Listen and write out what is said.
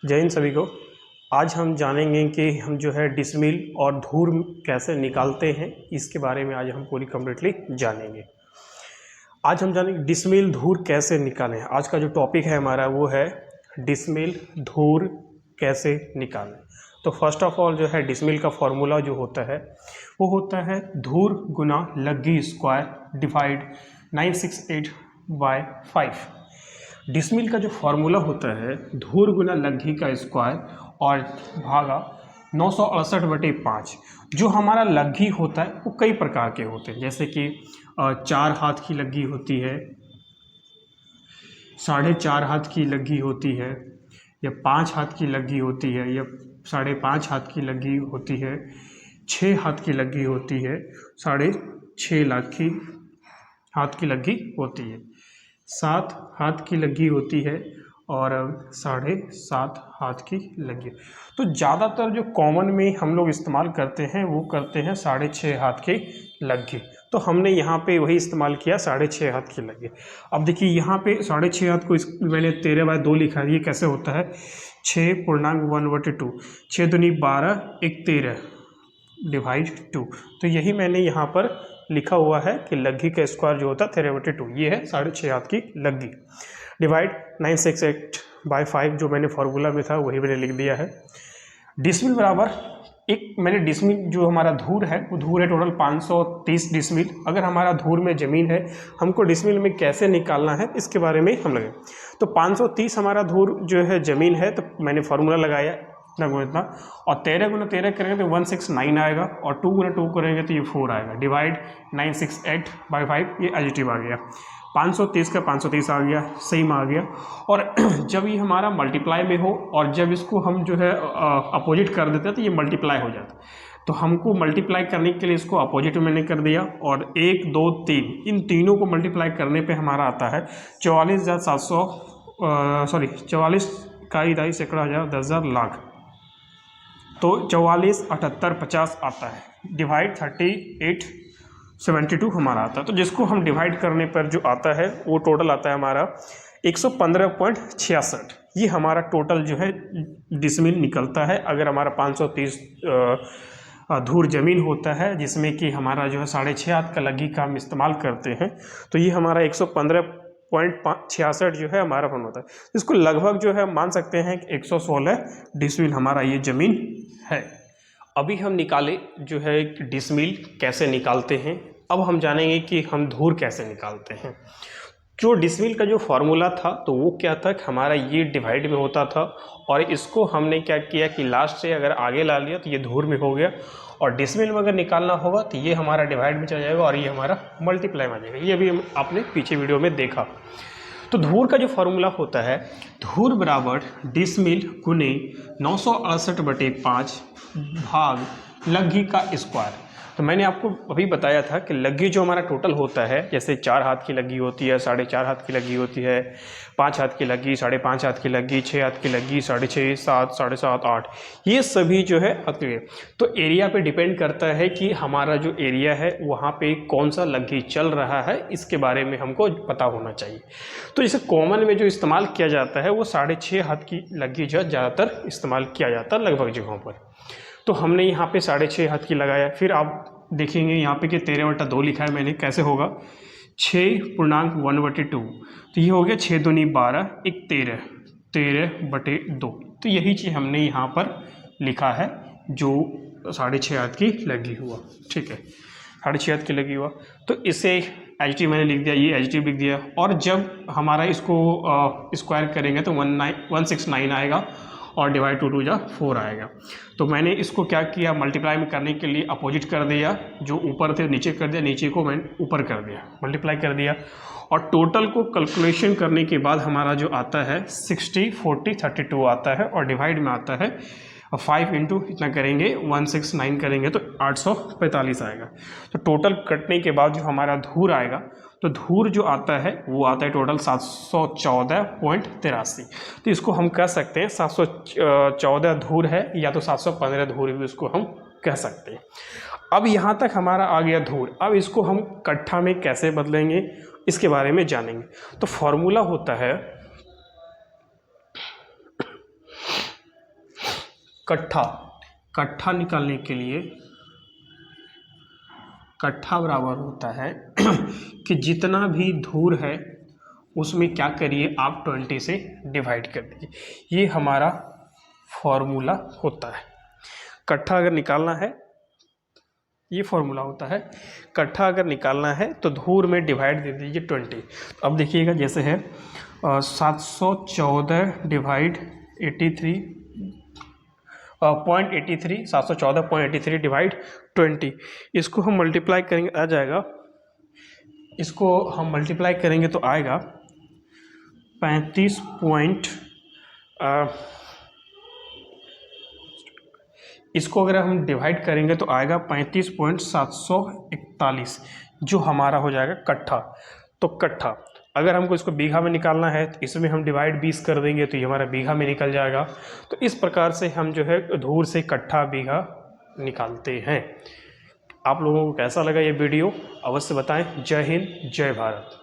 जय हिंद सभी को। आज हम जानेंगे कि हम जो है डिसमिल और धूर कैसे निकालते हैं, इसके बारे में आज हम पूरी कम्प्लीटली जानेंगे। आज हम जानेंगे डिसमिल धूर कैसे निकालें। आज का जो टॉपिक है हमारा वो है डिसमिल धूर कैसे निकालें। तो फर्स्ट ऑफ ऑल जो है डिसमिल का फॉर्मूला जो होता है वो होता है धूर गुना लग्गी स्क्वायर डिवाइड 968/5। डिसमिल का जो फॉर्मूला होता है धूर गुना लग्गी का स्क्वायर और भागा 968/5। जो हमारा लग्गी होता है वो कई प्रकार के होते हैं, जैसे कि 4 हाथ की लग्गी होती है, 4.5 हाथ की लग्गी होती है, या 5 हाथ की लग्गी होती है, या 5.5 हाथ की लग्गी होती है, 6 हाथ की लग्गी होती है, 6.5 हाथ की लग्गी होती है, 7 हाथ की लग्गी होती है और 7.5 हाथ की लग्गी। तो ज़्यादातर जो कॉमन में हम लोग इस्तेमाल करते हैं वो करते हैं 6.5 हाथ की लग्गी। तो हमने यहाँ पे वही इस्तेमाल किया 6.5 हाथ की लग्गी। अब देखिए यहाँ पे 6.5 हाथ को मैंने 13/2 लिखा है। ये कैसे होता है 6.1/2, 6 दूनी 12, 1 13 डिवाइड 2। तो यही मैंने यहाँ पर लिखा हुआ है कि लग्गी का स्क्वायर जो होता है 13/2, ये है 6.5 हाथ की लग्गी डिवाइड 968/5। जो मैंने फार्मूला में था वही मैंने लिख दिया है। डिसमिल बराबर एक मैंने डिसमिल जो हमारा धूर है वो धूर है टोटल 530 डिसमिल। अगर हमारा धूर में ज़मीन है हमको डिसमिल में कैसे निकालना है इसके बारे में हम लगे। तो 530 हमारा धूर जो है ज़मीन है, तो मैंने फार्मूला लगाया इतना गुना इतना, और 13 गुना 13 करेंगे तो 169 आएगा, और 2 गुना 2 करेंगे तो ये 4 आएगा डिवाइड 968/5। ये एडिटिव आ गया, 530 का 530 आ गया, सही में आ गया। और जब ये हमारा मल्टीप्लाई में हो और जब इसको हम जो है अपोजिट कर देते हैं तो ये मल्टीप्लाई हो जाता है। तो हमको मल्टीप्लाई करने के लिए इसको अपोजिट में मैंने कर दिया, और 1 2 3 इन तीनों को मल्टीप्लाई करने पे हमारा आता है 44 का 2 सैकड़ा हज़ार 10,000 लाख। तो 44 78 50 आता है डिवाइड 3872 हमारा आता है। तो जिसको हम डिवाइड करने पर जो आता है वो टोटल आता है हमारा 115.66। ये हमारा टोटल जो है डिसमिल निकलता है। अगर हमारा 530 धूर जमीन होता है जिसमें कि हमारा जो है 6.5 हाथ का लग्गी का हम इस्तेमाल करते हैं, तो ये हमारा 115.66 जो है हमारा फॉर्म होता है। इसको लगभग जो है मान सकते हैं कि 116 डिसमिल हमारा ये ज़मीन है। अभी हम निकाले जो है डिसमिल कैसे निकालते हैं। अब हम जानेंगे कि हम धूर कैसे निकालते हैं। जो डिसमिल का जो फार्मूला था तो वो क्या था कि हमारा ये डिवाइड में होता था, और इसको हमने क्या किया कि लास्ट से अगर आगे ला लिया तो ये धूर में हो गया, और डिसमिल में अगर निकालना होगा तो ये हमारा डिवाइड में चला जाएगा और ये हमारा मल्टीप्लाई में आ जाएगा। ये भी आपने पीछे वीडियो में देखा। तो धूर का जो फार्मूला होता है धूर बराबर डिसमिल गुने 968/5 भाग लग्गी का स्क्वायर। तो मैंने आपको अभी बताया था कि लग्गी जो हमारा टोटल होता है, जैसे 4 हाथ की लग्गी होती है, 4.5 हाथ की लग्गी होती है, 5 हाथ की लग्गी, 5.5 हाथ की लग्गी, 6 हाथ की लग्गी, 6.5, 7, 7.5, 8, ये सभी जो है अतुल्य। तो एरिया पे डिपेंड करता है कि हमारा जो एरिया है वहाँ पे कौन सा लग्गी चल रहा है, इसके बारे में हमको पता होना चाहिए। तो जैसे कॉमन में जो इस्तेमाल किया जाता है वो 6.5 हाथ की लग्गी जो ज़्यादातर इस्तेमाल किया जाता है लगभग जगहों पर। तो हमने यहाँ पे 6.5 हाथ की लगाया। फिर आप देखेंगे यहाँ पे कि 13/2 लिखा है मैंने, कैसे होगा 6.1/2। तो ये हो गया 6 दूनी 12, 1 13, 13/2। तो यही चीज़ हमने यहाँ पर लिखा है जो 6.5 हाथ की लगी हुआ, ठीक है, 6.5 हाथ की लगी हुआ। तो इसे एच मैंने लिख दिया, ये एच लिख दिया। और जब हमारा इसको स्क्वायर करेंगे तो 169 आएगा, और डिवाइड 2 2 4 आएगा। तो मैंने इसको क्या किया, मल्टीप्लाई में करने के लिए अपोजिट कर दिया, जो ऊपर थे नीचे कर दिया, नीचे को मैंने ऊपर कर दिया, मल्टीप्लाई कर दिया। और टोटल को कैलकुलेशन करने के बाद हमारा जो आता है 60 40 32 आता है, और डिवाइड में आता है 5 इंटू इतना करेंगे 169 करेंगे तो 845 आएगा। तो टोटल कटने के बाद जो हमारा धूर आएगा, तो धूर जो आता है वो आता है टोटल 714.83। तो इसको हम कह सकते हैं 714 धूर है, या तो 715 धूर भी उसको हम कह सकते हैं। अब यहाँ तक हमारा आ गया धूर। अब इसको हम कट्ठा में कैसे बदलेंगे इसके बारे में जानेंगे। तो फॉर्मूला होता है कट्ठा निकालने के लिए कट्ठा बराबर होता है कि जितना भी धूर है उसमें क्या करिए आप 20 से डिवाइड कर दीजिए। ये हमारा फॉर्मूला होता है। कट्ठा अगर निकालना है, ये फॉर्मूला होता है, कट्ठा अगर निकालना है तो धूर में डिवाइड दे दीजिए 20। अब देखिएगा जैसे है 714 डिवाइड 714.83 डिवाइड 20, इसको हम मल्टीप्लाई करेंगे, आ जाएगा, इसको हम मल्टीप्लाई करेंगे तो आएगा 35 इसको अगर हम डिवाइड करेंगे तो आएगा 35.741, जो हमारा हो जाएगा कट्ठा। तो कट्ठा अगर हमको इसको बीघा में निकालना है तो इसमें हम डिवाइड 20 कर देंगे तो ये हमारा बीघा में निकल जाएगा। तो इस प्रकार से हम जो है धूर से कट्ठा बीघा निकालते हैं। आप लोगों को कैसा लगा ये वीडियो अवश्य बताएं। जय हिंद, जय भारत।